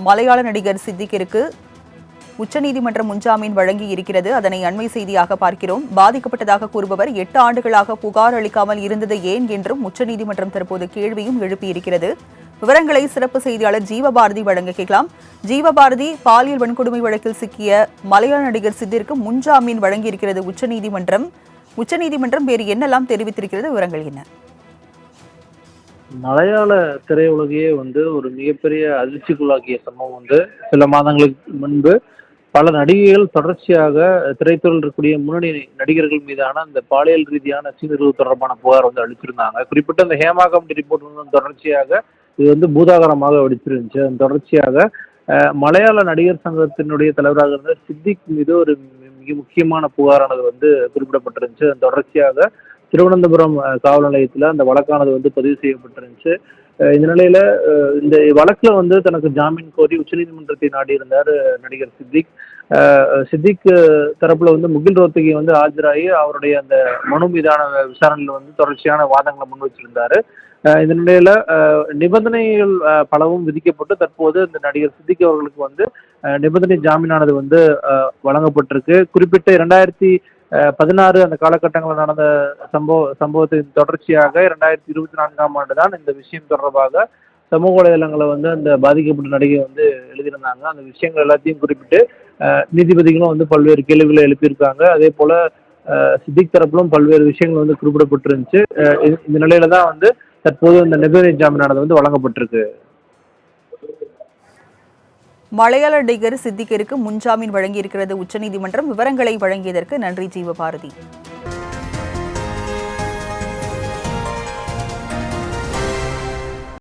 மலையாள நடிகர் சித்திக்கிற்கு உச்சநீதிமன்றம் முன்ஜாமீன் வழங்கி இருக்கிறது. அதனை அண்மை செய்தியாக பார்க்கிறோம். பாதிக்கப்பட்டதாக கூறுபவர் 8 ஆண்டுகளாக புகார் அளிக்காமல் இருந்தது ஏன் என்றும் உச்சநீதிமன்றம் தற்போது கேள்வியும் எழுப்பியிருக்கிறது. விவரங்களை சிறப்பு செய்தியாளர் ஜீவபாரதி வழங்க கேட்கலாம். ஜீவபாரதி, பாலியல் வன்கொடுமை வழக்கில் சிக்கிய மலையாள நடிகர் சித்திற்கு முன்ஜாமீன் வழங்கியிருக்கிறது உச்சநீதிமன்றம் வேறு என்னெல்லாம் தெரிவித்திருக்கிறது? விவரங்கள் என்ன? மலையாள திரையுலகையே ஒரு மிகப்பெரிய அதிர்ச்சிக்குள்ளாக்கிய சம்பவம் சில மாதங்களுக்கு முன்பு பல நடிகைகள் தொடர்ச்சியாக திரைத்துறையில் இருக்கக்கூடிய முன்னணி நடிகர்கள் மீதான அந்த பாலியல் ரீதியான சீண்டல்கள் தொடர்பான புகார் அளிச்சிருந்தாங்க. குறிப்பிட்ட அந்த ஹேமா கமிட்டி ரிப்போர்ட் தொடர்ச்சியாக இது பூதாகரமாக வெடிச்சிருந்துச்சு. அதன் தொடர்ச்சியாக மலையாள நடிகர் சங்கத்தினுடைய தலைவராக இருந்த சித்திக் மீது ஒரு மிக முக்கியமான புகாரானது குறிப்பிடப்பட்டிருந்துச்சு. அதன் தொடர்ச்சியாக திருவனந்தபுரம் காவல் நிலையத்தில் அந்த வழக்கானது பதிவு செய்யப்பட்டிருந்துச்சு. இந்த நிலையில இந்த வழக்குல தனக்கு ஜாமீன் கோரி உச்சநீதிமன்றத்தை நாடி இருந்தார் நடிகர் சித்திக். சித்திக் தரப்புல முகில் ரோத்தகி ஆஜராகி அவருடைய அந்த மனு மீதான விசாரணையில் தொடர்ச்சியான வாதங்களை முன் வச்சிருந்தாரு. இந்த நிலையில நிபந்தனைகள் பலவும் விதிக்கப்பட்டு தற்போது இந்த நடிகர் சித்திக் அவர்களுக்கு நிபந்தனை ஜாமீனானது வழங்கப்பட்டிருக்கு. குறிப்பிட்ட 2016 அந்த காலகட்டங்களில் நடந்த சம்பவத்தின் தொடர்ச்சியாக 2024ஆம் ஆண்டு தான் இந்த விஷயம் தொடர்பாக சமூக வலைதளங்களை அந்த பாதிக்கப்பட்ட நடிகை எழுதியிருந்தாங்க. அந்த விஷயங்கள் எல்லாத்தையும் குறிப்பிட்டு நீதிபதிகளும் பல்வேறு கேள்விகளை எழுப்பியிருக்காங்க. அதே போல சித்திக் தரப்பிலும் பல்வேறு விஷயங்கள் குறிப்பிடப்பட்டிருந்துச்சு. இந்த நிலையில தான் தற்போது இந்த நிபந்தனை ஜாமீனானது வழங்கப்பட்டிருக்கு. மலையாள நடிகர் சித்திக்கிற்கு முன்ஜாமீன் வழங்கியிருக்கிறது உச்சநீதிமன்றம். விவரங்களை வழங்கியதற்கு நன்றி ஜீவபாரதி.